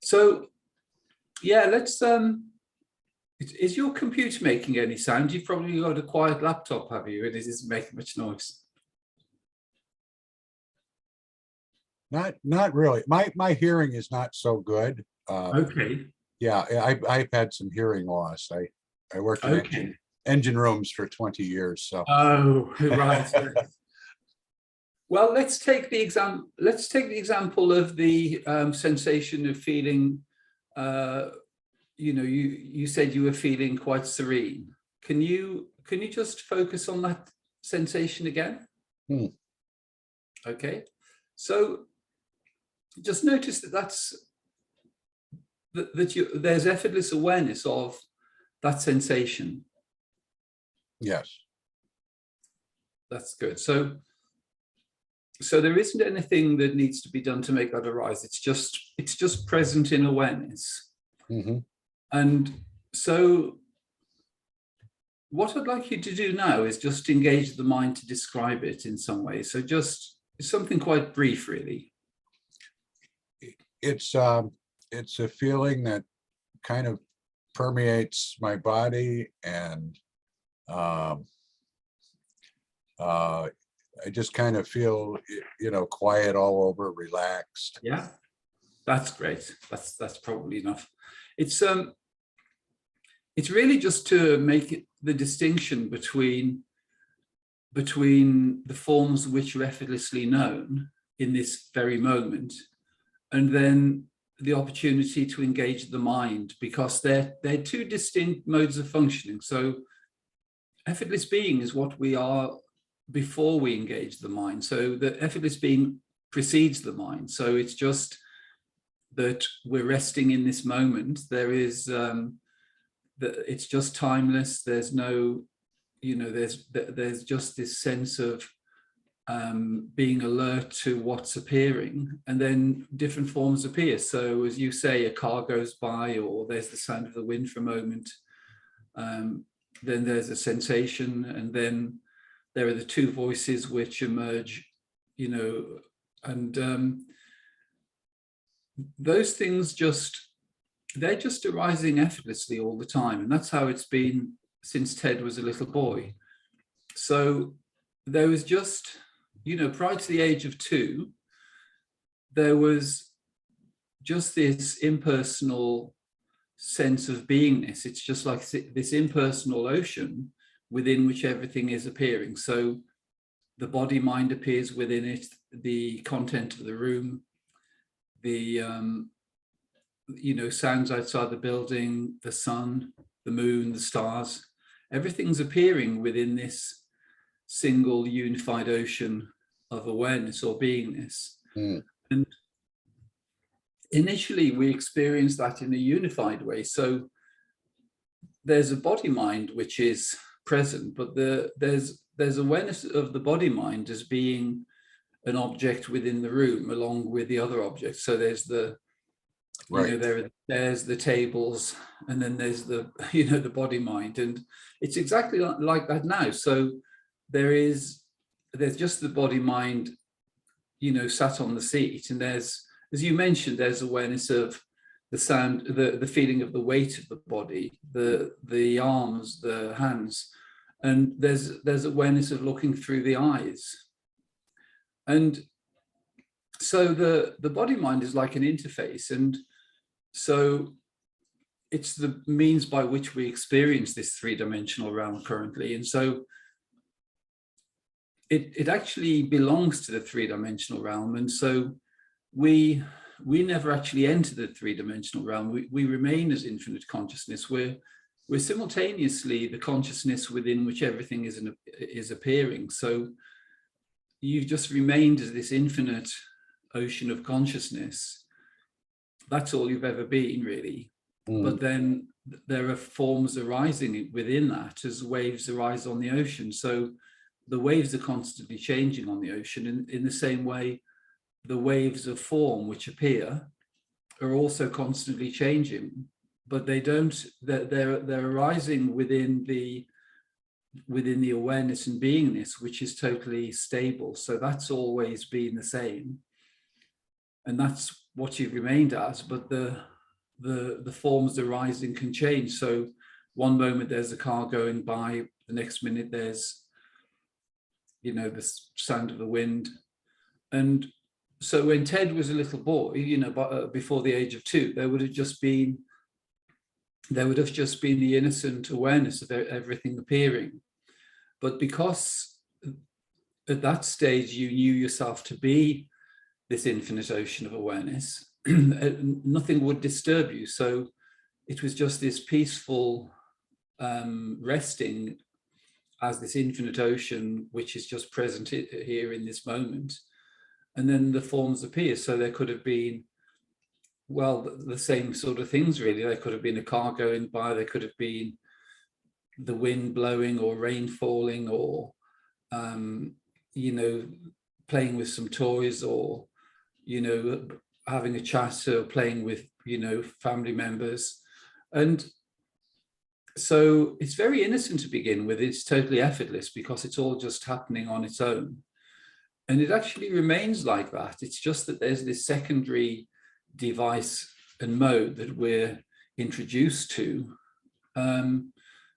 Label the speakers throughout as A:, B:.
A: So yeah, let's is your computer making any sound? You've probably got a quiet laptop, have you? It isn't making much noise.
B: Not really. My hearing is not so good.
A: Okay.
B: Yeah, I've had some hearing loss. I worked in
A: Okay.
B: engine rooms for 20 years. So
A: Oh, right. Well, let's take the example of the sensation of feeling. You said you were feeling quite serene. Can you just focus on that sensation again? Okay. So just notice there's effortless awareness of that sensation.
B: yes.
A: That's good. So there isn't anything that needs to be done to make that arise. It's just present in awareness.
B: Mm-hmm.
A: And so what I'd like you to do now is just engage the mind to describe it in some way. So just something quite brief, really.
B: It's a feeling that kind of permeates my body, and I just kind of feel, quiet all over, relaxed.
A: Yeah, that's great. That's probably enough. It's really just to make it the distinction between the forms which are effortlessly known in this very moment, and then the opportunity to engage the mind, because they're two distinct modes of functioning. So effortless being is what we are before we engage the mind. So the effortless being precedes the mind. So it's just that we're resting in this moment. There is it's just timeless. There's no, there's just this sense of being alert to what's appearing, and then different forms appear. So as you say, a car goes by, or there's the sound of the wind for a moment. Then there's a sensation, and then there are the two voices which emerge, and those things they're just arising effortlessly all the time. And that's how it's been since Ted was a little boy. So there was just, prior to the age of 2, there was just this impersonal sense of beingness. It's just like this impersonal ocean within which everything is appearing. So the body mind appears within it, the content of the room, the sounds outside the building, the sun, the moon, the stars, everything's appearing within this single unified ocean of awareness or beingness. And initially we experience that in a unified way. So there's a body mind which is present, but there's awareness of the body mind as being an object within the room along with the other objects. So there's the
B: Right.
A: There's the tables, and then there's the the body mind, and it's exactly like that now. So there's just the body mind, sat on the seat, and there's, as you mentioned, there's awareness of the sound, the feeling of the weight of the body, the arms, the hands, and there's awareness of looking through the eyes. And so the body mind is like an interface, and so it's the means by which we experience this three-dimensional realm currently. And so it actually belongs to the three-dimensional realm, and so we never actually enter the three-dimensional realm. We remain as infinite consciousness. We're simultaneously the consciousness within which everything is appearing. So you've just remained as this infinite ocean of consciousness. That's all you've ever been, really. But then there are forms arising within that as waves arise on the ocean. So the waves are constantly changing on the ocean. In the same way, the waves of form which appear are also constantly changing, but they're arising within the awareness and beingness, which is totally stable. So that's always been the same, and that's what you've remained as. But the forms arising can change. So one moment there's a car going by, the next minute there's, you know, the sound of the wind. And so when Ted was a little boy, you know, before the age of 2, there would have just been the innocent awareness of everything appearing. But because at that stage you knew yourself to be this infinite ocean of awareness, nothing would disturb you. So it was just this peaceful resting as this infinite ocean, which is just present here in this moment. And then the forms appear. So there could have been, well, the same sort of things, really. There could have been a car going by, there could have been the wind blowing or rain falling, or, you know, playing with some toys, or, you know, having a chat or playing with, you know, family members. And so it's very innocent to begin with. It's totally effortless because it's all just happening on its own. And it actually remains like that. It's just that there's this secondary device and mode that we're introduced to,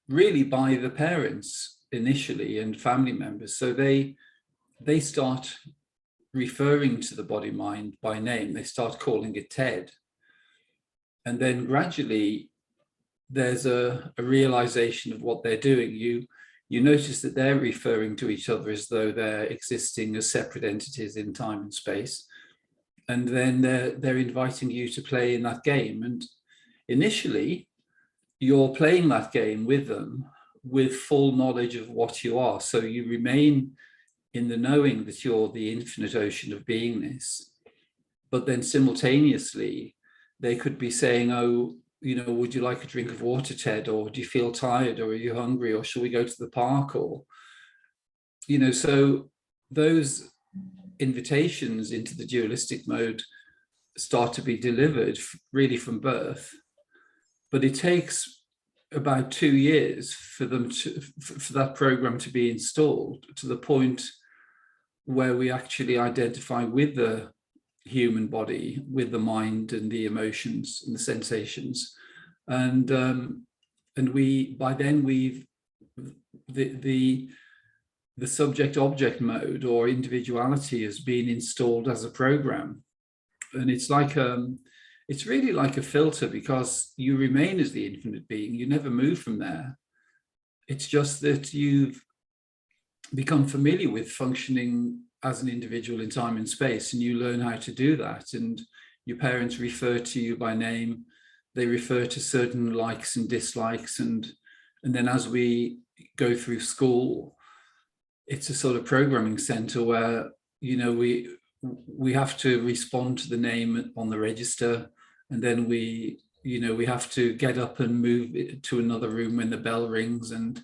A: really by the parents initially and family members. So they start referring to the body mind by name. They start calling it Ted. And then gradually there's a realization of what they're doing. You notice that they're referring to each other as though they're existing as separate entities in time and space. And then they're inviting you to play in that game. And initially, you're playing that game with them with full knowledge of what you are. So you remain in the knowing that you're the infinite ocean of beingness. But then simultaneously, they could be saying, oh, you know, would you like a drink of water, Ted? Or do you feel tired? Or are you hungry? Or shall we go to the park? Or, you know, so those invitations into the dualistic mode start to be delivered really from birth. But it takes about 2 years for that program to be installed to the point where we actually identify with the human body, with the mind and the emotions and the sensations, and we, by then, we've the subject object mode or individuality has been installed as a program. And it's like it's really like a filter, because you remain as the infinite being. You never move from there. It's just that you've become familiar with functioning as an individual in time and space, and you learn how to do that. And your parents refer to you by name. They refer to certain likes and dislikes. And then as we go through school, it's a sort of programming center where, you know, we have to respond to the name on the register. And then we have to get up and move to another room when the bell rings. And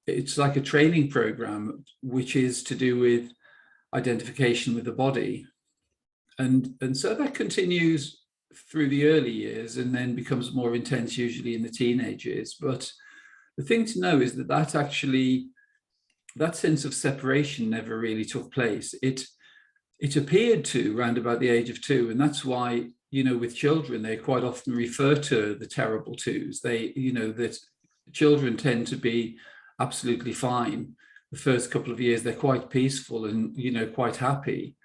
A: it's like a training program, which is to do with identification with the body. And so that continues through the early years and then becomes more intense, usually in the teenage years. But the thing to know is that sense of separation never really took place. It appeared to around about the age of 2. And that's why, you know, with children, they quite often refer to the terrible twos. They, you know, that children tend to be absolutely fine. The first couple of years, they're quite peaceful and, you know, quite happy.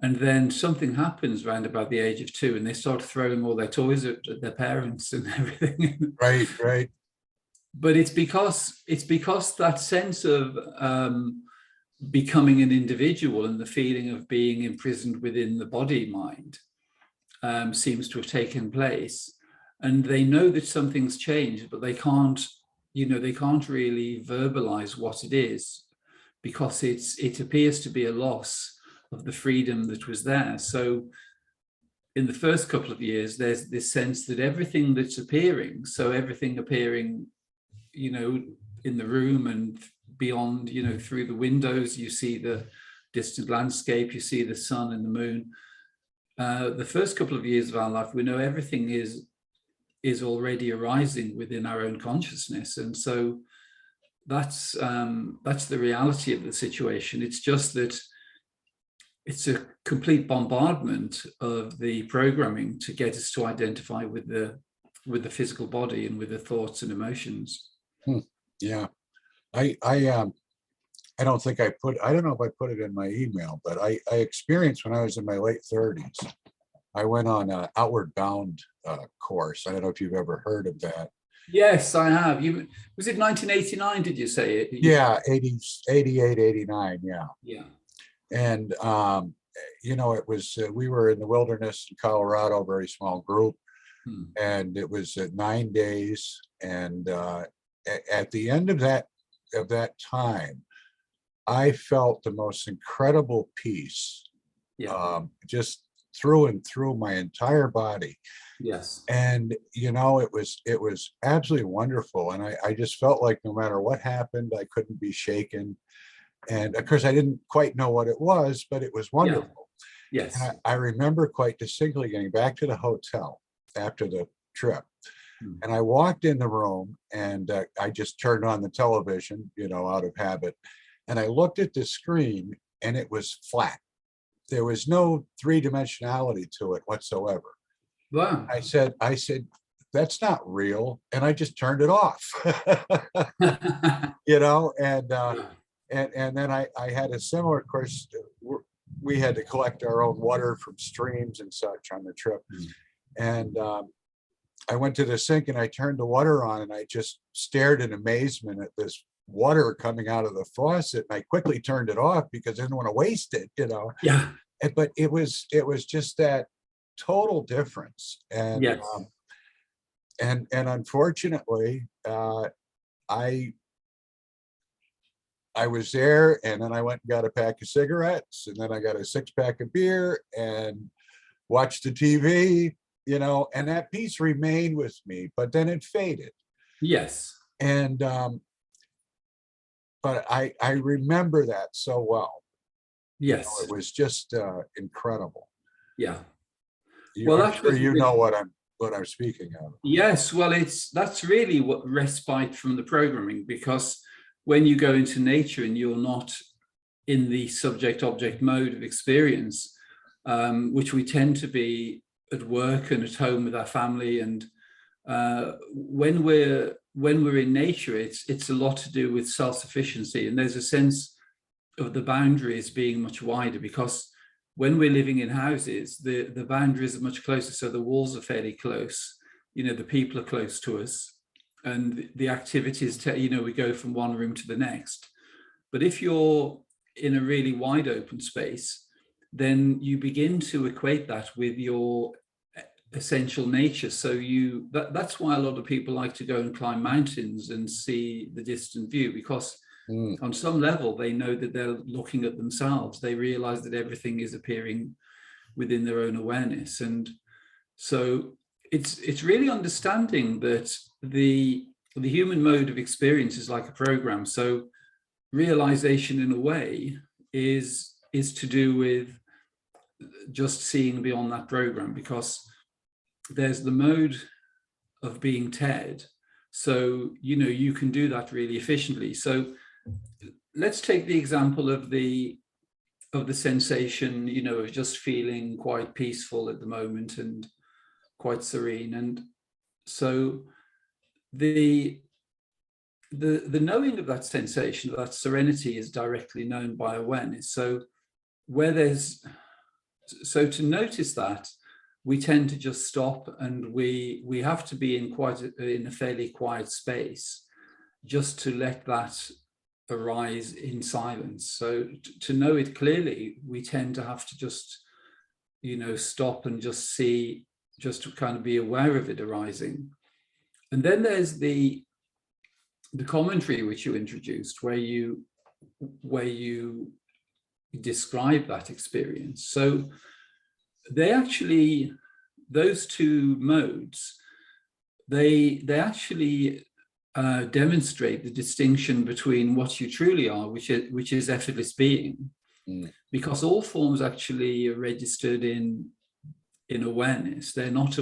A: And then something happens around about the age of 2 and they start throwing all their toys at their parents and everything.
B: Right.
A: But it's because that sense of becoming an individual and the feeling of being imprisoned within the body mind seems to have taken place. And they know that something's changed, but they can't really verbalize what it is, because it appears to be a loss of the freedom that was there. So in the first couple of years, there's this sense that everything that's appearing, so everything appearing, you know, in the room and beyond, you know, through the windows, you see the distant landscape, you see the sun and the moon. The first couple of years of our life, we know everything is already arising within our own consciousness. And so that's the reality of the situation. It's just that it's a complete bombardment of the programming to get us to identify with the physical body and with the thoughts and emotions.
B: Yeah. I don't think I don't know if I put it in my email, but I experienced when I was in my late 30s, I went on an Outward Bound course. I don't know if you've ever heard of that.
A: Yes, I have. Was it 1989, did you say it?
B: Yeah, 88, 89, yeah.
A: Yeah.
B: And, it was, we were in the wilderness in Colorado, very small group, and it was 9 days. And at the end of that time, I felt the most incredible peace, just through and through my entire body.
A: Yes.
B: And, it was absolutely wonderful. And I just felt like no matter what happened, I couldn't be shaken. And of course, I didn't quite know what it was, but it was wonderful.
A: Yeah. Yes.
B: And I remember quite distinctly getting back to the hotel after the trip. And I walked in the room and I just turned on the television, out of habit. And I looked at the screen and it was flat. There was no three-dimensionality to it whatsoever.
A: Wow.
B: I said, that's not real. And I just turned it off, and then I had a similar, of course, we had to collect our own water from streams and such on the trip. And I went to the sink and I turned the water on and I just stared in amazement at this water coming out of the faucet. And I quickly turned it off because I didn't want to waste it,
A: Yeah.
B: But it was just that total difference. And
A: yes.
B: And unfortunately, I was there, and then I went and got a pack of cigarettes, and then I got a 6-pack of beer and watched the TV, and that peace remained with me, but then it faded.
A: Yes.
B: And but I remember that so well.
A: Yes.
B: It was just incredible.
A: Yeah.
B: I'm sure what I'm speaking of.
A: Yes, well, that's really what respite from the programming, because when you go into nature and you're not in the subject-object mode of experience, which we tend to be at work and at home with our family, and when we're in nature, it's a lot to do with self-sufficiency, and there's a sense of the boundaries being much wider, because when we're living in houses, the boundaries are much closer. So the walls are fairly close, the people are close to us, and the activities, we go from one room to the next. But if you're in a really wide open space, then you begin to equate that with your essential nature. So that's why a lot of people like to go and climb mountains and see the distant view, because on some level, they know that they're looking at themselves. They realize that everything is appearing within their own awareness. And so it's really understanding that the human mode of experience is like a program. So realization, in a way, is to do with just seeing beyond that program, because there's the mode of being Ted. So, you can do that really efficiently. So let's take the example of the sensation, of just feeling quite peaceful at the moment and quite serene. And so the knowing of that sensation, of that serenity, is directly known by awareness. So to notice that, we tend to just stop, and we have to be in a fairly quiet space just to let that arise in silence. So to know it clearly, we tend to have to just, stop and just see, just to kind of be aware of it arising. And then there's the commentary which you introduced, where you describe that experience. So those two modes, they actually demonstrate the distinction between what you truly are, which is effortless being, because all forms actually are registered in awareness. They're not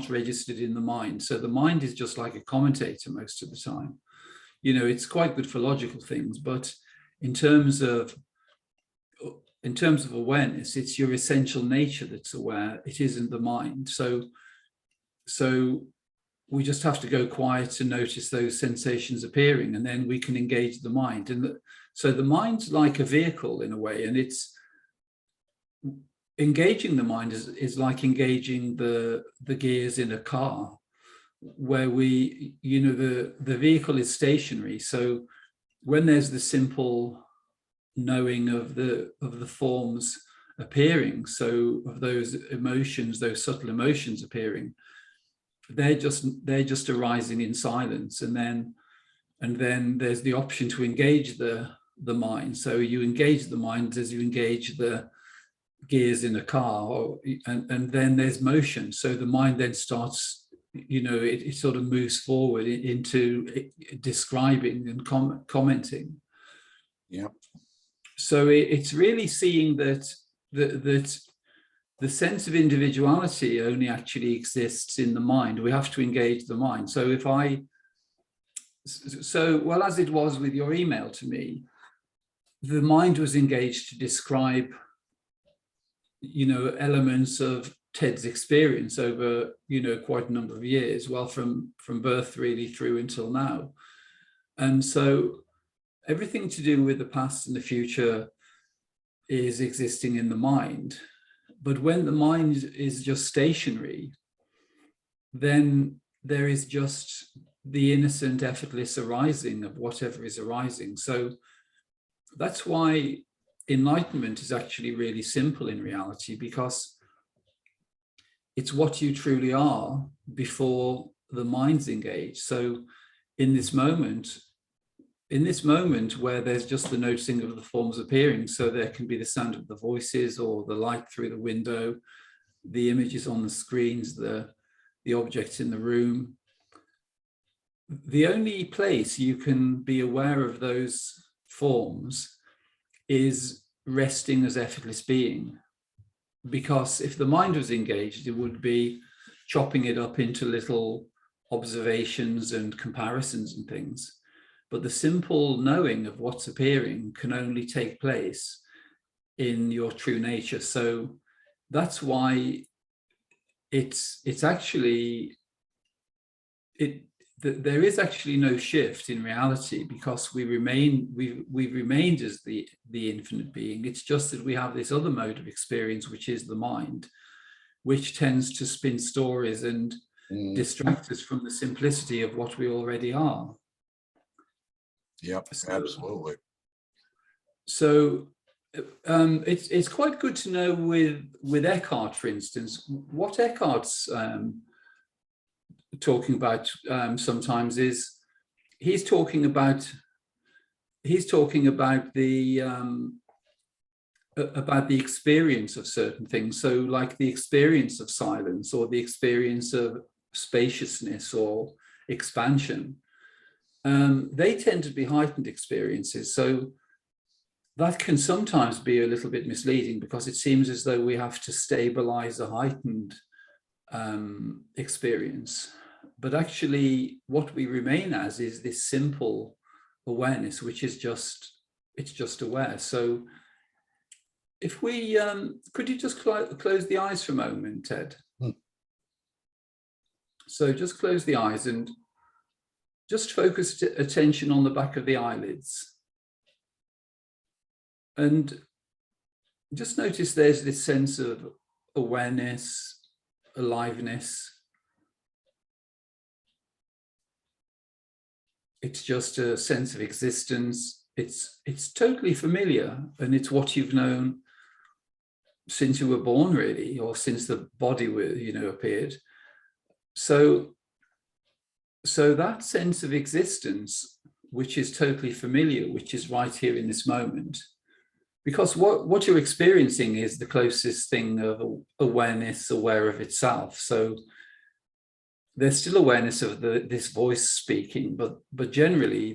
A: registered in the mind. So the mind is just like a commentator most of the time. It's quite good for logical things, but in terms of in terms of awareness, it's your essential nature that's aware. It isn't the mind. So we just have to go quiet to notice those sensations appearing, and then we can engage the mind. And so the mind's like a vehicle in a way, and it's engaging the mind is like engaging the gears in a car, where we, the vehicle is stationary. So when there's the simple knowing of the forms appearing, so of those emotions, those subtle emotions appearing, they're just arising in silence, and then there's the option to engage the mind. So you engage the mind as you engage the gears in a car, and then there's motion. So the mind then starts, it sort of moves forward into describing and commenting.
B: Yeah.
A: So it's really seeing that the sense of individuality only actually exists in the mind. We have to engage the mind. So as it was with your email to me, the mind was engaged to describe, elements of Ted's experience over, quite a number of years, well, from birth really through until now. And so everything to do with the past and the future is existing in the mind. But when the mind is just stationary, then there is just the innocent, effortless arising of whatever is arising. So that's why enlightenment is actually really simple in reality, because it's what you truly are before the mind's engaged. So in this moment where there's just the noticing of the forms appearing, so there can be the sound of the voices or the light through the window, the images on the screens, the objects in the room. The only place you can be aware of those forms is resting as effortless being. Because if the mind was engaged, it would be chopping it up into little observations and comparisons and things. But the simple knowing of what's appearing can only take place in your true nature. So that's why it's actually, there is actually no shift in reality, because we've remained as the infinite being. It's just that we have this other mode of experience, which is the mind, which tends to spin stories and distract us from the simplicity of what we already are.
B: Yep, absolutely.
A: So it's quite good to know with Eckhart, for instance, what Eckhart's talking about sometimes is he's talking about the experience of certain things. So like the experience of silence, or the experience of spaciousness or expansion. They tend to be heightened experiences. So that can sometimes be a little bit misleading, because it seems as though we have to stabilize a heightened experience. But actually what we remain as is this simple awareness, which is just aware. So if we, could you just close the eyes for a moment, Ted? So just close the eyes and just focus attention on the back of the eyelids. And just notice there's this sense of awareness, aliveness. It's just a sense of existence. It's totally familiar, and it's what you've known since you were born, really, or since the body appeared. So that sense of existence, which is totally familiar, which is right here in this moment, because what you're experiencing is the closest thing of awareness, aware of itself. So there's still awareness of this voice speaking, but generally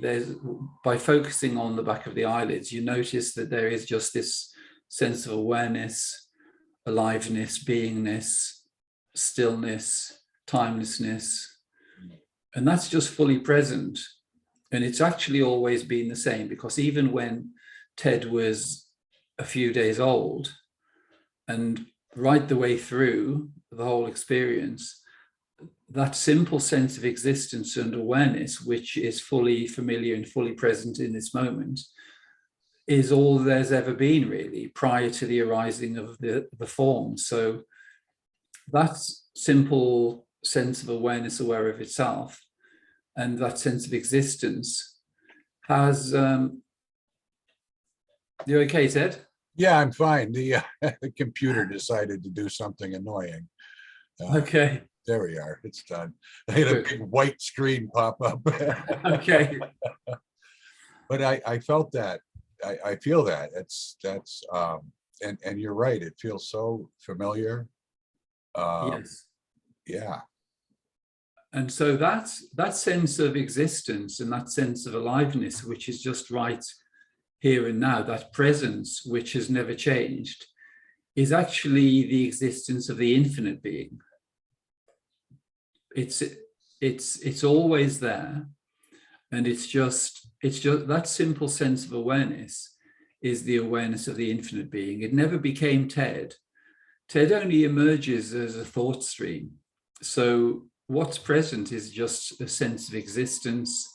A: by focusing on the back of the eyelids, you notice that there is just this sense of awareness, aliveness, beingness, stillness, timelessness. And that's just fully present. And it's actually always been the same, because even when Ted was a few days old, and right the way through the whole experience, that simple sense of existence and awareness, which is fully familiar and fully present in this moment, is all there's ever been, really, prior to the arising of the form. So that simple sense of awareness, aware of itself, and that sense of existence has... You okay, Ted?
B: Yeah, I'm fine. The computer decided to do something annoying.
A: Okay.
B: There we are. It's done. I had a big white screen pop up.
A: Okay.
B: But I felt that. I feel that. And you're right. It feels so familiar.
A: Yes.
B: Yeah.
A: And so that sense of existence and that sense of aliveness, which is just right here and now, that presence which has never changed, is actually the existence of the infinite being. It's always there, and it's just that simple sense of awareness is the awareness of the infinite being. It never became Ted. Ted only emerges as a thought stream. So what's present is just a sense of existence.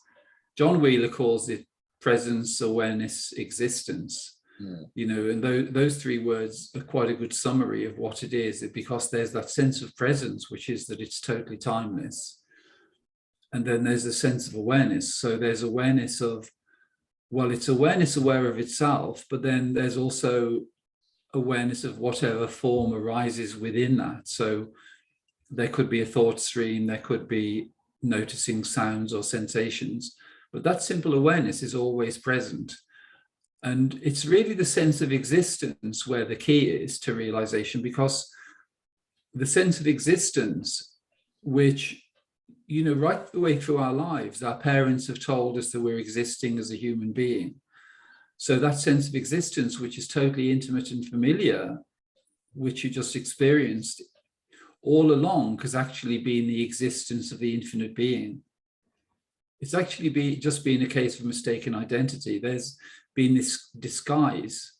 A: John Wheeler calls it presence, awareness, existence. You know, and those three words are quite a good summary of what it is, because there's that sense of presence, which is that it's totally timeless. And then there's a sense of awareness. So there's awareness of, well, it's awareness aware of itself, but then there's also awareness of whatever form arises within that. So there could be a thought stream, there could be noticing sounds or sensations, but that simple awareness is always present. And it's really the sense of existence where the key is to realization, because the sense of existence, which, you know, right the way through our lives, our parents have told us that we're existing as a human being. So that sense of existence, which is totally intimate and familiar, which you just experienced all along, has actually been the existence of the infinite being. It's actually just been a case of mistaken identity. There's been this disguise,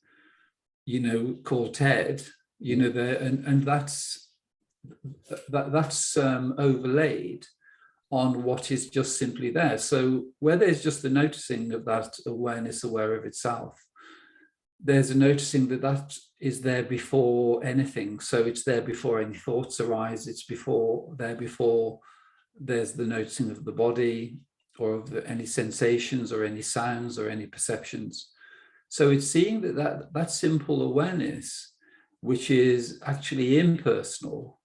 A: you know, called Ted, you know, there, and that's overlaid on what is just simply there. So where there's just the noticing of that awareness aware of itself, there's a noticing that that is there before anything. So it's there before any thoughts arise. It's before there's the noticing of the body, or of any sensations or any sounds or any perceptions. So it's seeing that simple awareness, which is actually impersonal.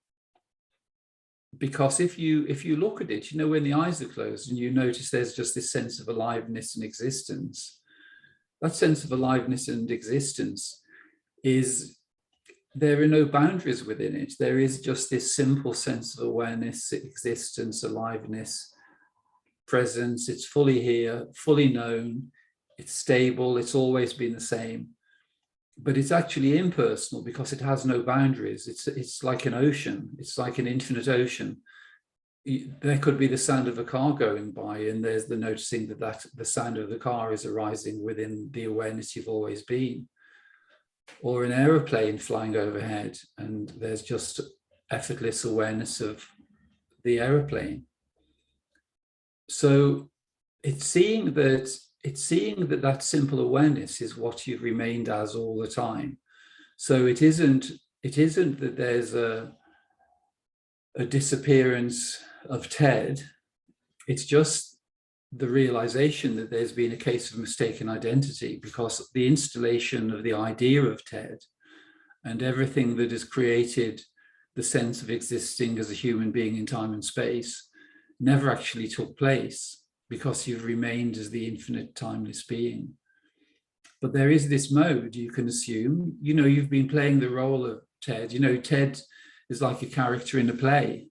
A: Because if you look at it, you know, when the eyes are closed and you notice there's just this sense of aliveness and existence, that sense of aliveness and existence is, there are no boundaries within it. There is just this simple sense of awareness, existence, aliveness, presence. It's fully here, fully known, it's stable, it's always been the same. But it's actually impersonal because it has no boundaries. It's like an ocean. It's like an infinite ocean. There could be the sound of a car going by, and there's the noticing that the sound of the car is arising within the awareness you've always been. Or an aeroplane flying overhead, and there's just effortless awareness of the aeroplane. So it's seeing that simple awareness is what you've remained as all the time. So it isn't that there's a disappearance of Ted. It's just the realization that there's been a case of mistaken identity, because the installation of the idea of Ted and everything that has created the sense of existing as a human being in time and space never actually took place, because you've remained as the infinite timeless being. But there is this mode, you can assume, you know, you've been playing the role of Ted. You know, Ted is like a character in a play,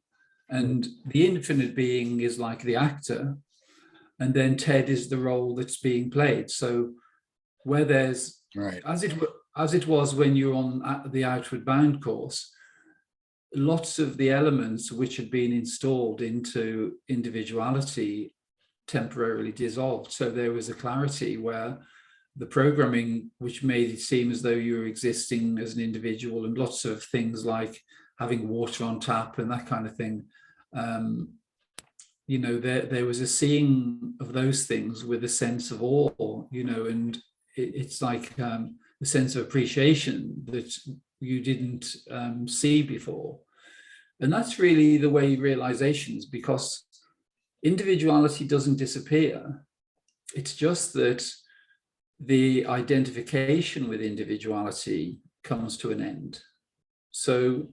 A: and the infinite being is like the actor, and then Ted is the role that's being played. So where there's,
B: right,
A: as it was when you're on the Outward Bound course, lots of the elements which had been installed into individuality temporarily dissolved. So there was a clarity where the programming, which made it seem as though you were existing as an individual, and lots of things like having water on tap and that kind of thing. You know, there was a seeing of those things with a sense of awe, you know, and it's like a sense of appreciation that you didn't see before. And that's really the way realizations, because individuality doesn't disappear. It's just that the identification with individuality comes to an end. So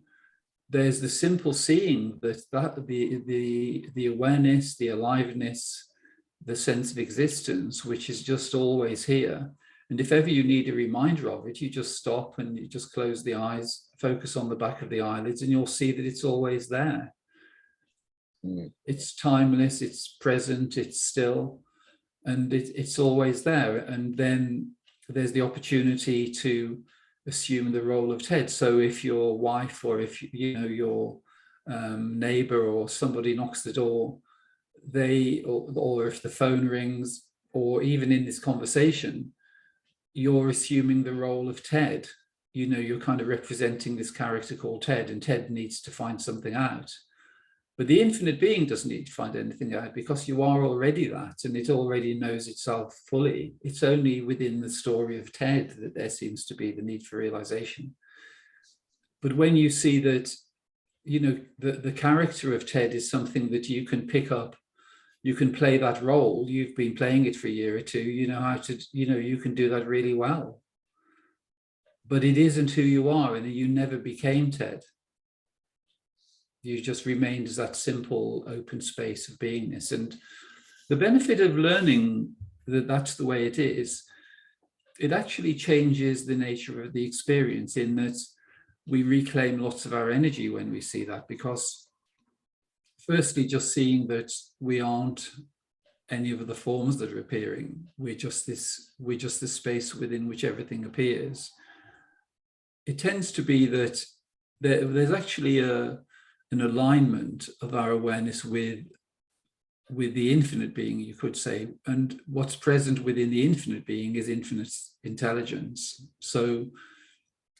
A: there's the simple seeing that the awareness, the aliveness, the sense of existence, which is just always here. And if ever you need a reminder of it, you just stop and you just close the eyes, focus on the back of the eyelids, and you'll see that it's always there. It's timeless, it's present, it's still, and it's always there. And then there's the opportunity to assume the role of Ted. So if your wife, or if you know your neighbor or somebody knocks the door, or if the phone rings, or even in this conversation, you're assuming the role of Ted. You know, you're kind of representing this character called Ted, and Ted needs to find something out. But the infinite being doesn't need to find anything out, because you are already that, and it already knows itself fully. It's only within the story of Ted that there seems to be the need for realization. But when you see that, you know, the character of Ted is something that you can pick up, you can play that role, you've been playing it for a year or two, you know how to, you know, you can do that really well. But it isn't who you are, and you never became Ted. You just remained as that simple open space of beingness. And the benefit of learning that that's the way it is, it actually changes the nature of the experience, in that we reclaim lots of our energy when we see that, because firstly, just seeing that we aren't any of the forms that are appearing, we're just this space within which everything appears. It tends to be that there's actually an alignment of our awareness with the infinite being, you could say. And what's present within the infinite being is infinite intelligence. So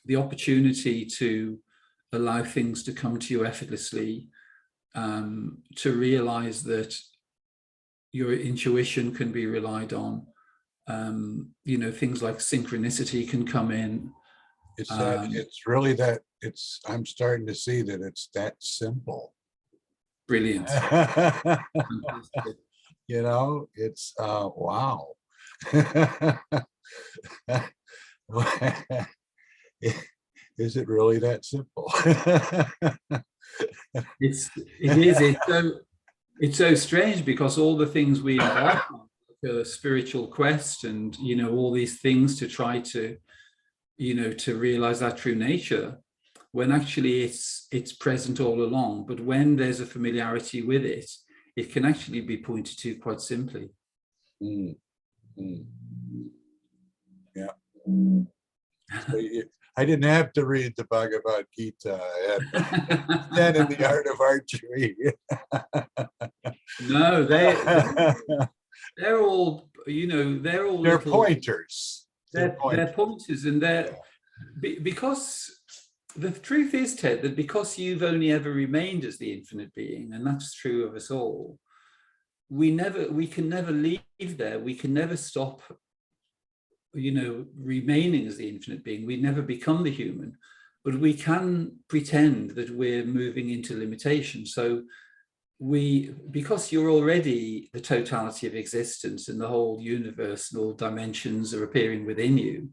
A: the opportunity to allow things to come to you effortlessly, to realize that your intuition can be relied on, you know, things like synchronicity can come in.
B: It's really that, I'm starting to see that it's that simple.
A: Brilliant.
B: You know, it's wow. Is it really that simple?
A: It's so strange, because all the things we embark on, like a spiritual quest, and you know, all these things to try to, you know, to realize our true nature, when actually it's present all along. But when there's a familiarity with it, it can actually be pointed to quite simply.
B: Yeah. So I didn't have to read the Bhagavad Gita and in the art of archery.
A: No, they're all, you know, they're
B: pointers.
A: They're pointers, and because the truth is, Ted, that because you've only ever remained as the infinite being, and that's true of us all, we can never leave there. We can never stop, you know, remaining as the infinite being. We never become the human, but we can pretend that we're moving into limitation. So because you're already the totality of existence, and the whole universe and all dimensions are appearing within you,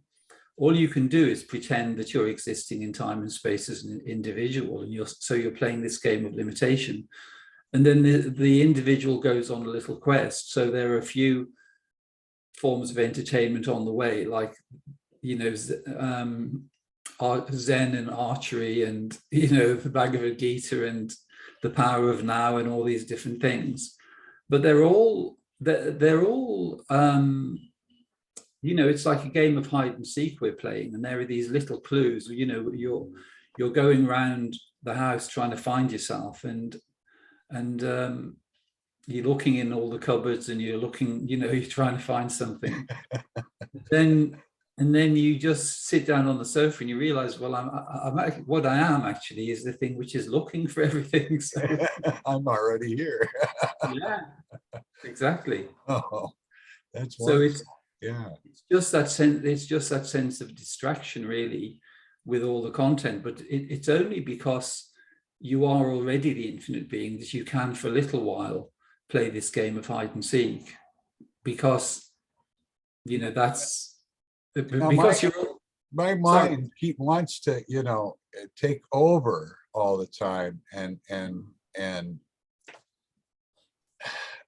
A: all you can do is pretend that you're existing in time and space as an individual, and you're playing this game of limitation. And then the individual goes on a little quest. So there are a few forms of entertainment on the way, like, you know, Zen and archery, and, you know, the Bhagavad Gita and the power of now, and all these different things. But they're all you know, it's like a game of hide and seek we're playing, and there are these little clues. You know, you're going around the house trying to find yourself, and you're looking in all the cupboards and you're looking, you're trying to find something. And then you just sit down on the sofa and you realize, well, what I am actually is the thing which is looking for everything. So
B: I'm already here.
A: yeah, exactly.
B: Oh, that's
A: So
B: wonderful. Yeah.
A: it's just that sense. It's just that sense of distraction, really, with all the content. But it's only because you are already the infinite being that you can, for a little while, play this game of hide and seek, because that's
B: Now,
A: because you're.
B: my
A: Sorry.
B: mind wants to, take over all the time, and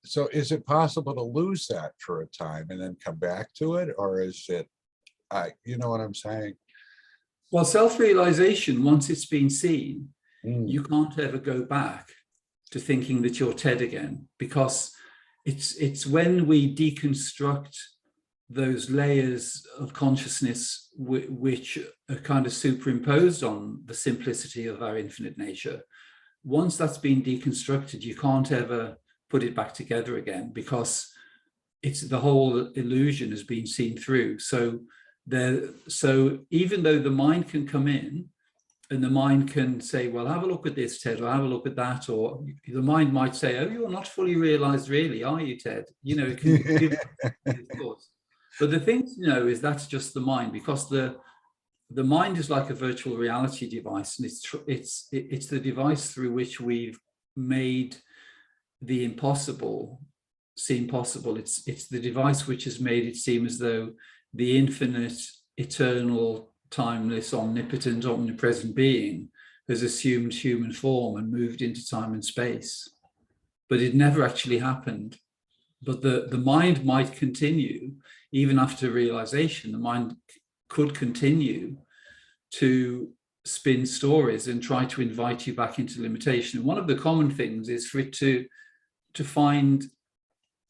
B: so is it possible to lose that for a time and then come back to it, or is it, you know what I'm saying?
A: Well, self-realization, once it's been seen,
B: Mm.
A: you can't ever go back to thinking that you're Ted again, because it's when we deconstruct those layers of consciousness which are kind of superimposed on the simplicity of our infinite nature. Once that's been deconstructed, you can't ever put it back together again, because it's the whole illusion has been seen through. So even though the mind can come in and the mind can say, well, have a look at this, Ted, or have a look at that, or the mind might say, oh, you're not fully realized, really, are you, Ted? It can give thoughts. But the thing to know is that's just the mind, because the mind is like a virtual reality device, and it's the device through which we've made the impossible seem possible. It's the device which has made it seem as though the infinite, eternal, timeless, omnipotent, omnipresent being has assumed human form and moved into time and space. But it never actually happened. But the mind might continue, even after realization, the mind could continue to spin stories and try to invite you back into limitation. And one of the common things is for it to find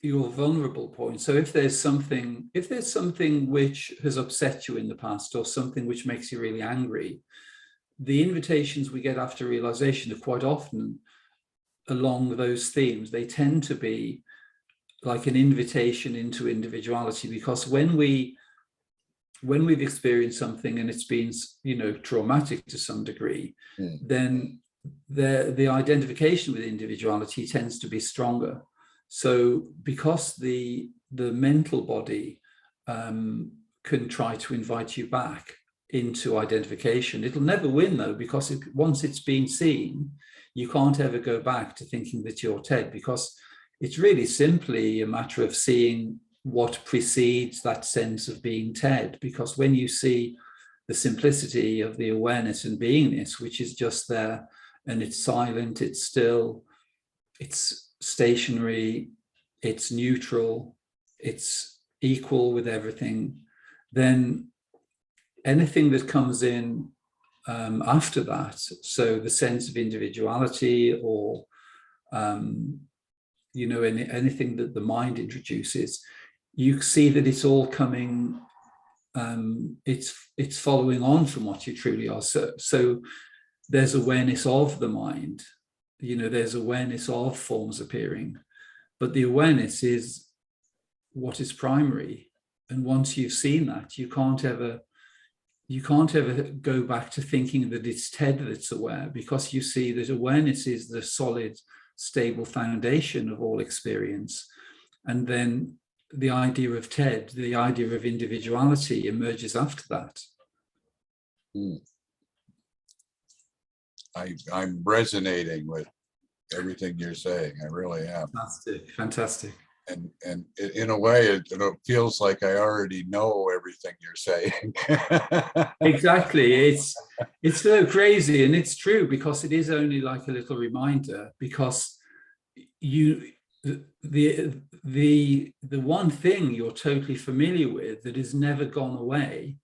A: your vulnerable point. So if there's something which has upset you in the past, or something which makes you really angry, the invitations we get after realization are quite often along those themes. They tend to be like an invitation into individuality, because when we've experienced something and it's been, traumatic to some degree, then the identification with individuality tends to be stronger. So because the mental body can try to invite you back into identification, it'll never win, though, because once it's been seen, you can't ever go back to thinking that you're Ted, because it's really simply a matter of seeing what precedes that sense of being Ted. Because when you see the simplicity of the awareness and beingness, which is just there, and it's silent, it's still, it's stationary, it's neutral, it's equal with everything, then anything that comes in after that, so the sense of individuality, or anything that the mind introduces, you see that it's all coming, it's following on from what you truly are. So there's awareness of the mind, there's awareness of forms appearing, but the awareness is what is primary. And once you've seen that, you can't ever go back to thinking that it's Ted that's aware, because you see that awareness is the solid, stable foundation of all experience. And then the idea of Ted, the idea of individuality, emerges after that.
B: I'm resonating with everything you're saying. I really am.
A: Fantastic.
B: And in a way, it feels like I already know everything you're saying.
A: Exactly. It's so crazy, and it's true, because it is only like a little reminder, because the one thing you're totally familiar with that has never gone away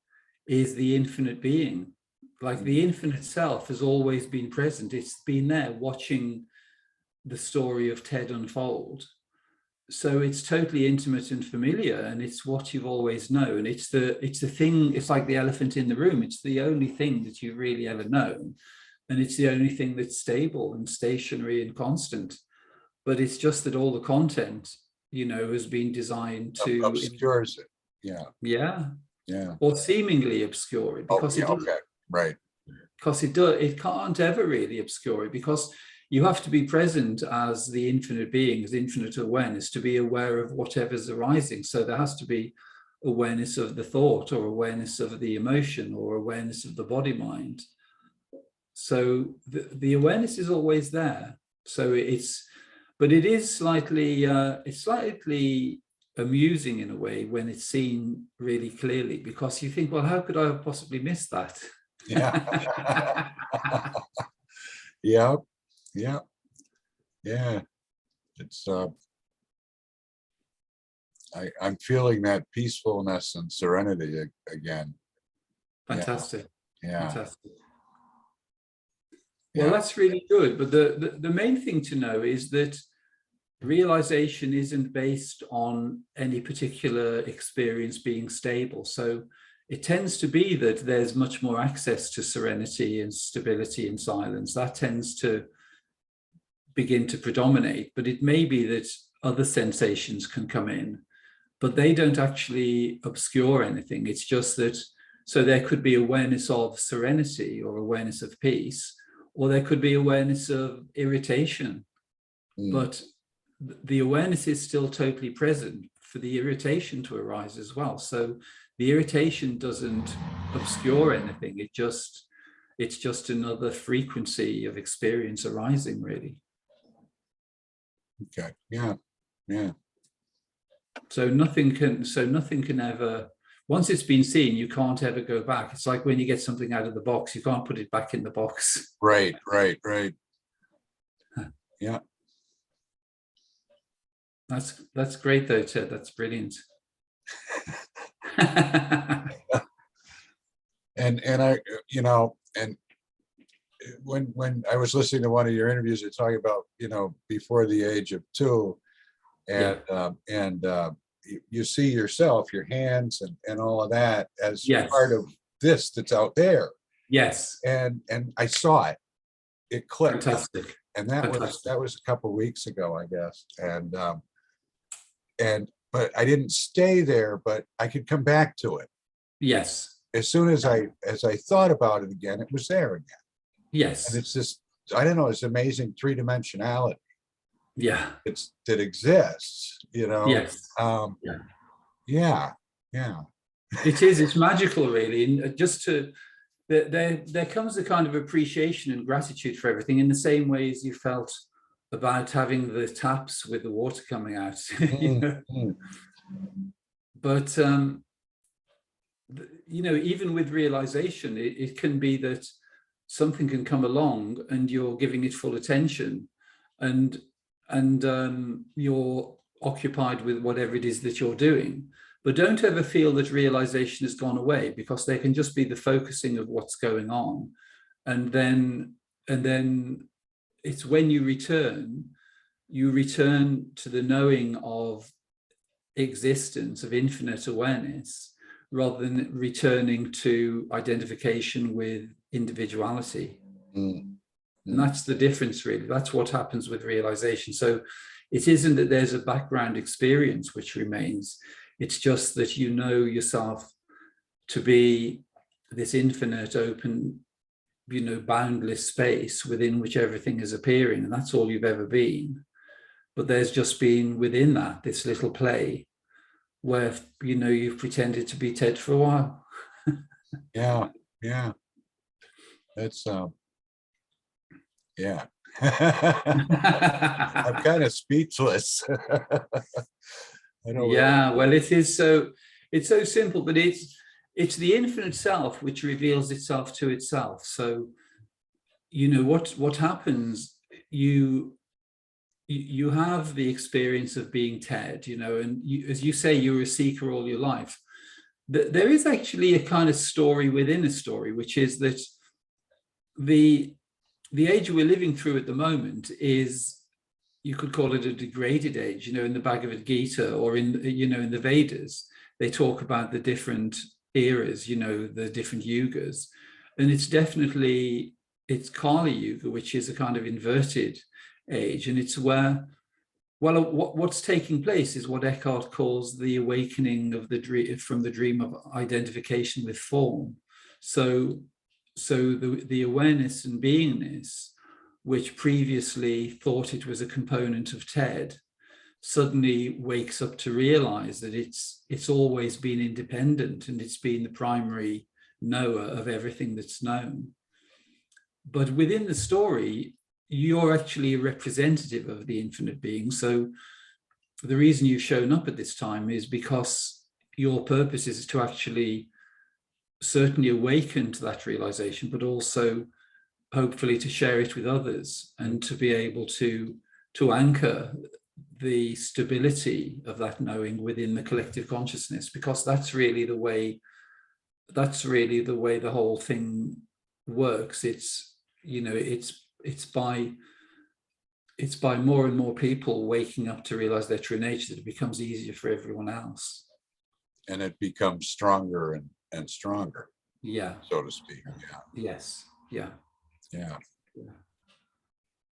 A: is the infinite being. Like the infinite self has always been present. It's been there watching the story of Ted unfold. So it's totally intimate and familiar, and it's what you've always known. It's the thing. It's like the elephant in the room. It's the only thing that you've really ever known, and it's the only thing that's stable and stationary and constant. but it's just that all the content, you know, has been designed to
B: obscures it. Yeah.
A: Or seemingly obscure it, because
B: right.
A: Because it can't ever really obscure it, because you have to be present as the infinite being, as infinite awareness, to be aware of whatever's arising. So there has to be awareness of the thought, or awareness of the emotion, or awareness of the body mind. So the awareness is always there. So but it is slightly amusing in a way when it's seen really clearly, because you think, well, how could I have possibly missed that?
B: Yeah. Yeah. It's I'm feeling that peacefulness and serenity again.
A: Fantastic.
B: Yeah.
A: Fantastic. Well, that's really good. But the main thing to know is that realization isn't based on any particular experience being stable. So it tends to be that there's much more access to serenity and stability and silence. That tends to begin to predominate. But it may be that other sensations can come in, but they don't actually obscure anything. It's just that, so there could be awareness of serenity or awareness of peace, or there could be awareness of irritation. But the awareness is still totally present for the irritation to arise as well. So the irritation doesn't obscure anything. It's just another frequency of experience arising, really.
B: Okay. Yeah.
A: So nothing can ever, once it's been seen, you can't ever go back. It's like when you get something out of the box, you can't put it back in the box.
B: Right. Yeah.
A: That's great though, Ted. That's brilliant.
B: And I, you know, and when I was listening to one of your interviews, you're talking about, you know, before the age of 2, and you see yourself, your hands and all of that as part of this that's out there.
A: Yes.
B: And I saw it. It clicked.
A: Fantastic.
B: And that was a couple of weeks ago, I guess. But I didn't stay there, but I could come back to it.
A: Yes.
B: As soon as I thought about it again, it was there again.
A: Yes.
B: And it's just, I don't know, it's amazing three-dimensionality.
A: Yeah.
B: That exists, you know.
A: Yes.
B: Yeah.
A: It is. It's magical, really. And just to there comes a kind of appreciation and gratitude for everything, in the same way as you felt about having the taps with the water coming out. You know? But you know, even with realization, it can be that something can come along and you're giving it full attention, and you're occupied with whatever it is that you're doing. But don't ever feel that realization has gone away, because there can just be the focusing of what's going on. And then it's when you return to the knowing of existence, of infinite awareness, rather than returning to identification with individuality. And that's the difference, really. That's what happens with realization. So it isn't that there's a background experience which remains. It's just that you know yourself to be this infinite, open, you know, boundless space within which everything is appearing. And that's all you've ever been. But there's just been within that, this little play where, you know, you've pretended to be Ted for a while.
B: Yeah. That's yeah. I'm kind of speechless.
A: Yeah, well, it's so simple, but it's the infinite self which reveals itself to itself. So, you know, what happens, you have the experience of being Ted, you know, and as you say, you were a seeker all your life. There is actually a kind of story within a story, which is that the age we're living through at the moment is, you could call it a degraded age. You know, in the Bhagavad Gita, or in, you know, in the Vedas, they talk about the different eras, you know, the different yugas. And it's Kali Yuga, which is a kind of inverted age. And it's where Well, what's taking place is what Eckhart calls the awakening of the dream, from the dream of identification with form. So the awareness and beingness, which previously thought it was a component of TED, suddenly wakes up to realize that it's always been independent, and it's been the primary knower of everything that's known. But within the story, you're actually a representative of the infinite being. So the reason you've shown up at this time is because your purpose is to actually certainly awaken to that realization, but also hopefully to share it with others, and to be able to anchor the stability of that knowing within the collective consciousness, because that's really the way the whole thing works. It's by more and more people waking up to realize their true nature that it becomes easier for everyone else.
B: And it becomes stronger and stronger.
A: Yeah.
B: So to speak. Yeah.
A: Yes. Yeah.
B: Yeah.
A: Yeah.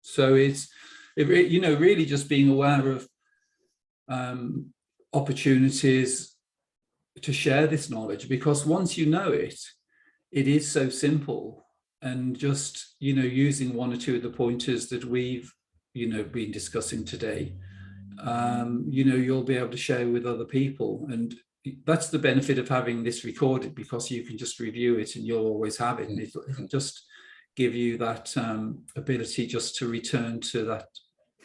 A: So really just being aware of opportunities to share this knowledge, because once you know it, it is so simple. And just, using one or two of the pointers that we've, been discussing today, you'll be able to share with other people. And that's the benefit of having this recorded, because you can just review it and you'll always have it. And it'll just give you that ability just to return to that,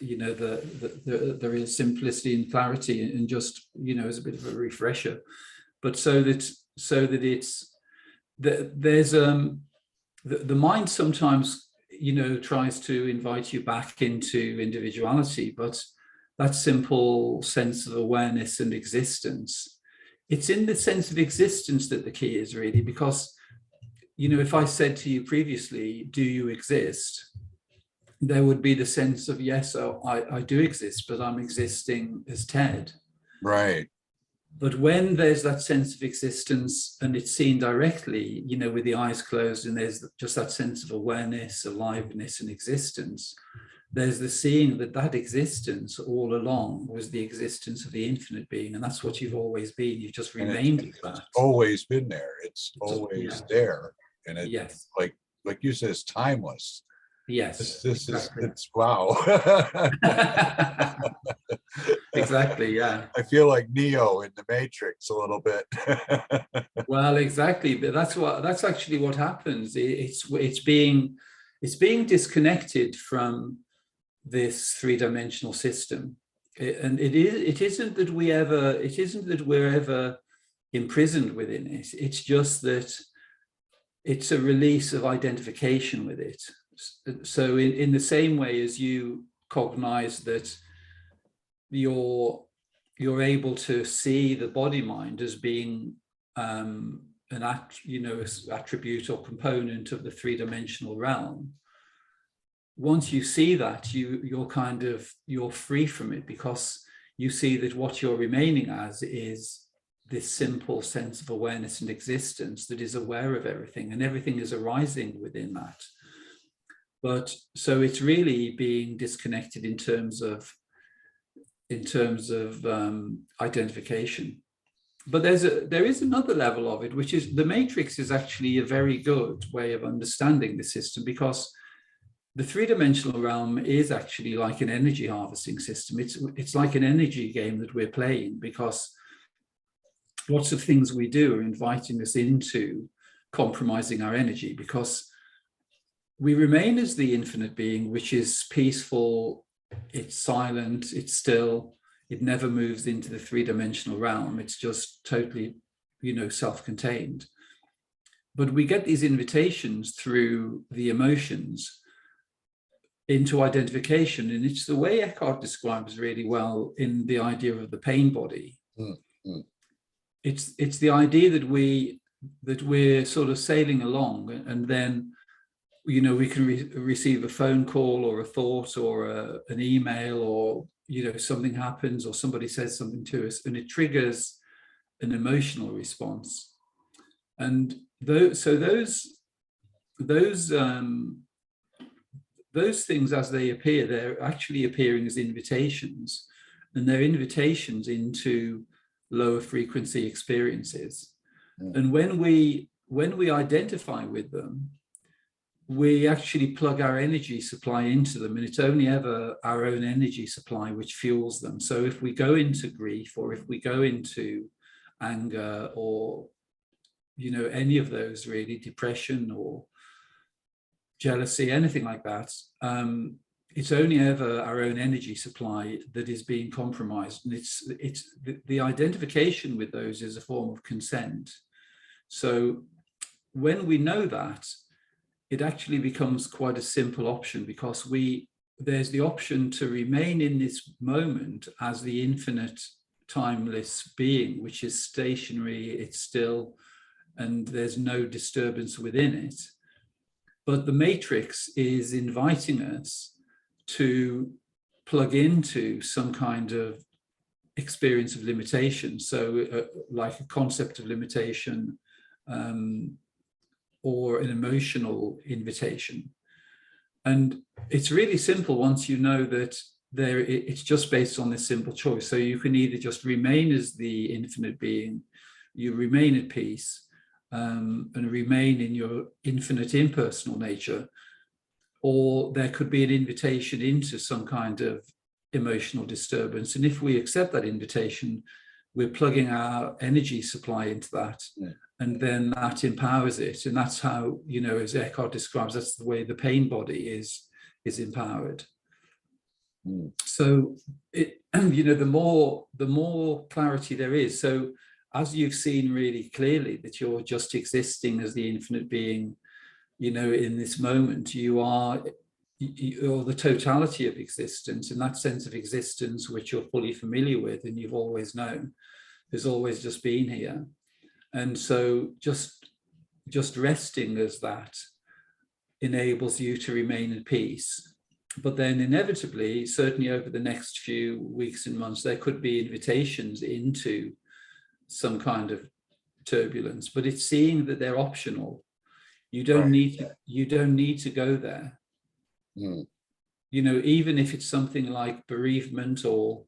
A: the real simplicity and clarity, and just, as a bit of a refresher. But so that it's, there's the mind sometimes, tries to invite you back into individuality, but that simple sense of awareness and existence, it's in the sense of existence that the key is, really, because, if I said to you previously, do you exist? There would be the sense of, yes, I do exist, but I'm existing as Ted.
B: Right.
A: But when there's that sense of existence and it's seen directly, with the eyes closed, and there's just that sense of awareness, aliveness, and existence, there's the seeing that existence all along was the existence of the infinite being. And that's what you've always been. You've just remained as that.
B: It's always been there. It's always there. And it,
A: yes,
B: like you said, it's timeless.
A: Yes,
B: This
A: exactly.
B: it's wow.
A: Exactly, yeah.
B: I feel like Neo in the Matrix a little bit.
A: Well, exactly, but that's actually what happens. It's being disconnected from this three-dimensional system, and it isn't that we're ever imprisoned within it. It's just that it's a release of identification with it. So in the same way as you cognize that you're able to see the body mind as being an attribute or component of the three-dimensional realm, once you see that, you're free from it, because you see that what you're remaining as is this simple sense of awareness and existence that is aware of everything, and everything is arising within that. But so it's really being disconnected in terms of identification. But there is another level of it, which is the matrix is actually a very good way of understanding the system, because the three-dimensional realm is actually like an energy harvesting system. It's like an energy game that we're playing, because lots of things we do are inviting us into compromising our energy, because we remain as the infinite being, which is peaceful, it's silent, it's still, it never moves into the three-dimensional realm. It's just totally, self-contained. But we get these invitations through the emotions into identification. And it's the way Eckhart describes really well in the idea of the pain body. Mm-hmm. It's the idea that we're sort of sailing along, and then we can receive a phone call or a thought or an email, or something happens or somebody says something to us, and it triggers an emotional response. And those those things, as they appear, they're actually appearing as invitations, and they're invitations into lower frequency experiences. And when we identify with them, we actually plug our energy supply into them, and it's only ever our own energy supply which fuels them. So if we go into grief, or if we go into anger, or any of those, really, depression or jealousy, anything like that, it's only ever our own energy supply that is being compromised. And it's the identification with those is a form of consent. So when we know that, it actually becomes quite a simple option, because there's the option to remain in this moment as the infinite, timeless being, which is stationary, it's still, and there's no disturbance within it. But the matrix is inviting us to plug into some kind of experience of limitation. So like a concept of limitation, or an emotional invitation. And it's really simple once you know that it's just based on this simple choice. So you can either just remain as the infinite being, you remain at peace, and remain in your infinite impersonal nature, or there could be an invitation into some kind of emotional disturbance. And if we accept that invitation, we're plugging our energy supply into that. Yeah. And then that empowers it. And that's how, as Eckhart describes, that's the way the pain body is empowered. Mm. So the more clarity there is. So as you've seen really clearly that you're just existing as the infinite being, in this moment, you're the totality of existence, and that sense of existence which you're fully familiar with and you've always known, has always just been here. And so just resting as that enables you to remain at peace. But then inevitably, certainly over the next few weeks and months, there could be invitations into some kind of turbulence, but it's seeing that they're optional. You don't need to go there. Mm. Even if it's something like bereavement or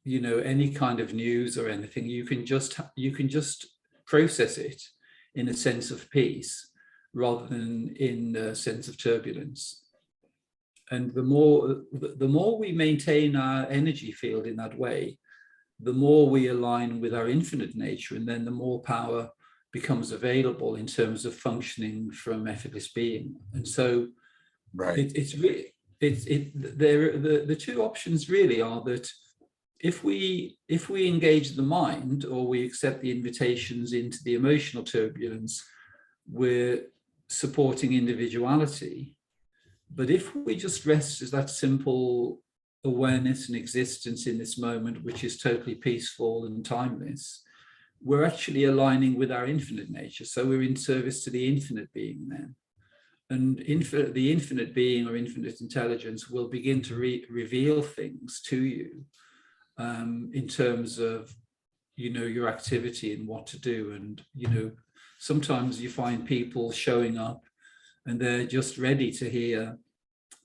A: any kind of news or anything, you can just process it in a sense of peace rather than in a sense of turbulence. And the more we maintain our energy field in that way, the more we align with our infinite nature, and then the more power becomes available in terms of functioning from effortless being. And so it's really the two options really are that if we engage the mind, or we accept the invitations into the emotional turbulence, we're supporting individuality. But if we just rest as that simple awareness and existence in this moment, which is totally peaceful and timeless, we're actually aligning with our infinite nature. So we're in service to the infinite being then. And the infinite being or infinite intelligence will begin to reveal things to you in terms of, your activity and what to do. And, sometimes you find people showing up and they're just ready to hear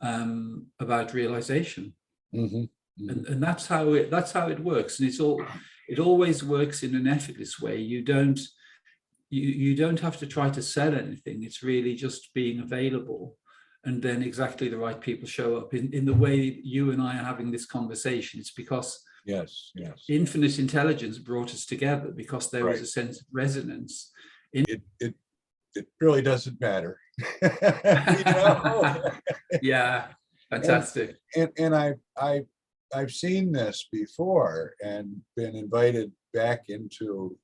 A: about realization. Mm-hmm. Mm-hmm. And that's how it works. And it always works in an effortless way. You don't have to try to sell anything. It's really just being available, and then exactly the right people show up in the way you and I are having this conversation. It's because yes, infinite intelligence brought us together, because there was a sense of resonance.
B: It really doesn't matter.
A: Yeah, fantastic.
B: And I've seen this before and been invited back into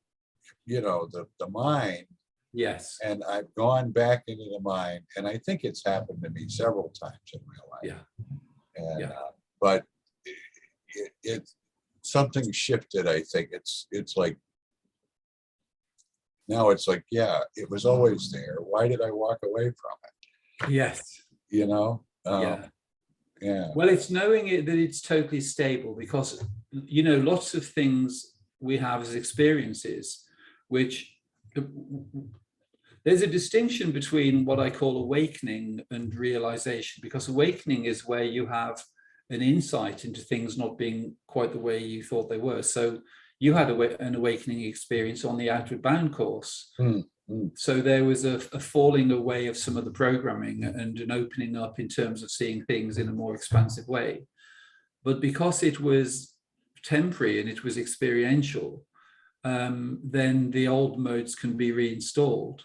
B: the mind.
A: Yes.
B: And I've gone back into the mind, and I think it's happened to me several times in my life. Yeah. And but it something shifted. I think it's like now it's like, it was always there. Why did I walk away from it?
A: Yes.
B: Yeah.
A: Well, it's knowing that it's totally stable, because lots of things we have as experiences, which there's a distinction between what I call awakening and realization, because awakening is where you have an insight into things not being quite the way you thought they were. So you had an awakening experience on the Outward Bound course. So there was a falling away of some of the programming and an opening up in terms of seeing things in a more expansive way. But because it was temporary and it was experiential, then the old modes can be reinstalled.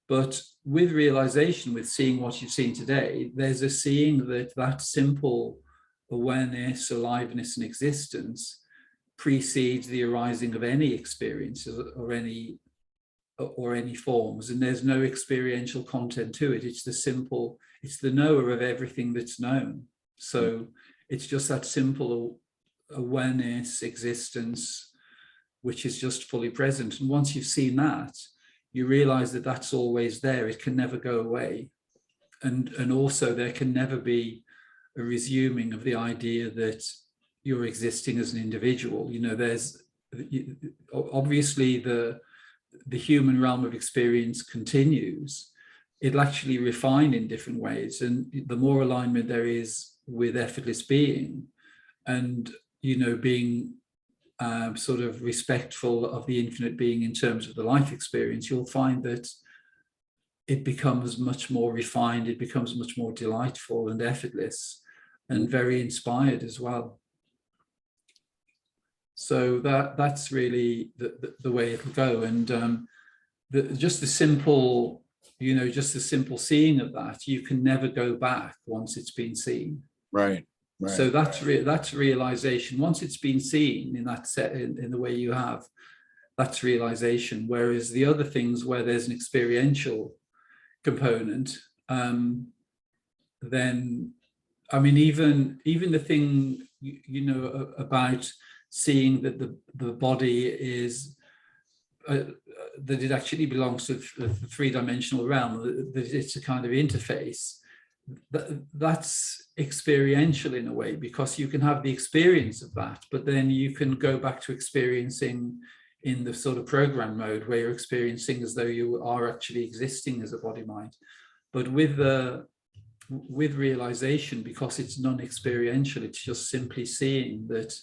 A: But with realization, with seeing what you've seen today, there's a seeing that simple awareness, aliveness, and existence precedes the arising of any experiences or any forms, and there's no experiential content to it. It's the knower of everything that's known. So it's just that simple awareness, existence, which is just fully present. And once you've seen that, you realize that that's always there. It can never go away. And also there can never be a resuming of the idea that you're existing as an individual. There's obviously the human realm of experience continues. It'll actually refine in different ways. And the more alignment there is with effortless being and, being sort of respectful of the infinite being in terms of the life experience, you'll find that it becomes much more refined, it becomes much more delightful and effortless and very inspired as well. So that's really the way it'll go. And just the simple seeing of that, you can never go back once it's been seen.
B: Right.
A: So that's realization. Once it's been seen in that set, in the way you have, that's realization. Whereas the other things where there's an experiential component, then, I mean, even the thing, about seeing that the body is, that it actually belongs to the three-dimensional realm, that it's a kind of interface, that's experiential in a way, because you can have the experience of that, but then you can go back to experiencing in the sort of program mode where you're experiencing as though you are actually existing as a body-mind. But with realization, because it's non-experiential, it's just simply seeing that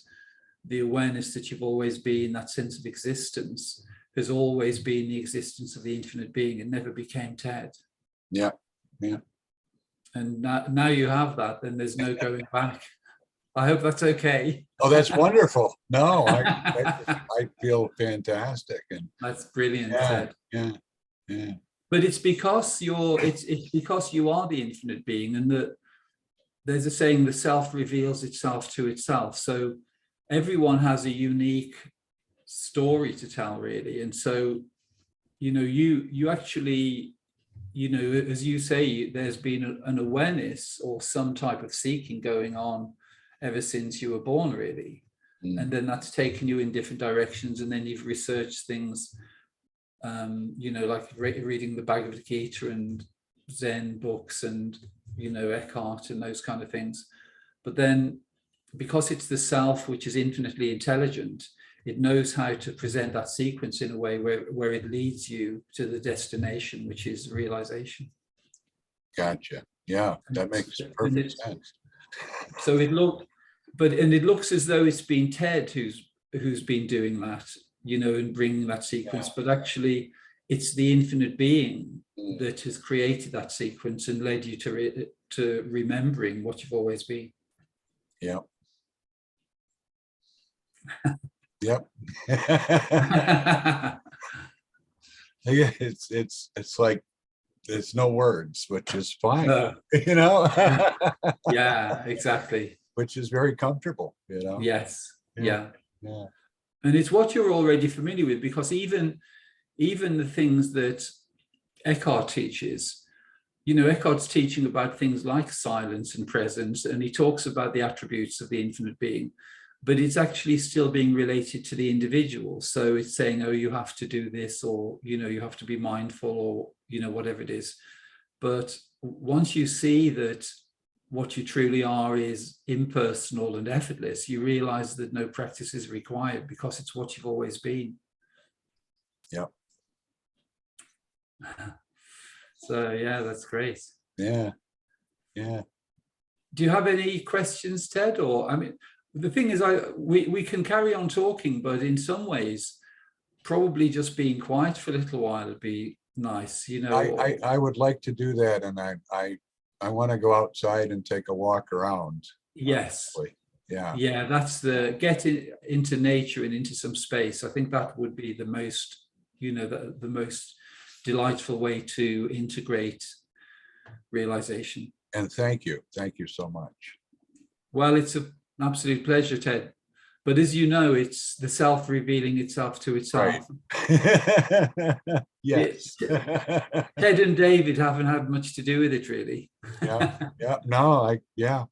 A: the awareness that you've always been, that sense of existence, has always been the existence of the infinite being. It never became Ted.
B: Yeah.
A: And now you have that, then there's no going back. I hope that's okay.
B: Oh, that's wonderful. No, I feel fantastic. And
A: that's brilliant,
B: Ted.
A: Yeah.
B: Yeah.
A: But it's because it's because you are the infinite being, and that there's a saying, the self reveals itself to itself. So everyone has a unique story to tell, really. And so, you actually, as you say, there's been an awareness or some type of seeking going on ever since you were born, really. And then that's taken you in different directions, and then you've researched things, like reading the Bhagavad Gita and Zen books and, Eckhart and those kind of things. But then, because it's the self which is infinitely intelligent, it knows how to present that sequence in a way where it leads you to the destination, which is realization.
B: Gotcha. Yeah, that makes perfect sense.
A: So it looks as though it's been Ted who's been doing that, and bringing that sequence, but actually it's the infinite being that has created that sequence and led you to remembering what you've always been.
B: Yeah. Yep. Yeah, it's like there's no words, which is fine.
A: Yeah, exactly.
B: Which is very comfortable,
A: Yes. Yeah.
B: Yeah.
A: And it's what you're already familiar with, because even the things that Eckhart teaches, Eckhart's teaching about things like silence and presence, and he talks about the attributes of the infinite being, but it's actually still being related to the individual. So it's saying, oh, you have to do this, or, you have to be mindful, or, whatever it is. But once you see that what you truly are is impersonal and effortless, you realize that no practice is required, because it's what you've always been.
B: Yep.
A: So yeah, that's great.
B: Yeah. Yeah.
A: Do you have any questions, Ted? Or I mean, the thing is, we can carry on talking, but in some ways, probably just being quiet for a little while would be nice, you know.
B: I would like to do that, and I want to go outside and take a walk around.
A: Yes.
B: Honestly. Yeah.
A: Yeah, that's the into nature and into some space. I think that would be the most, you know, the most delightful way to integrate realization.
B: And thank you so much.
A: Well, it's an absolute pleasure, Ted. But as you know, it's the self revealing itself to itself.
B: Right. Yes.
A: Ted and David haven't had much to do with it, really.
B: Yeah. Yeah. No, yeah.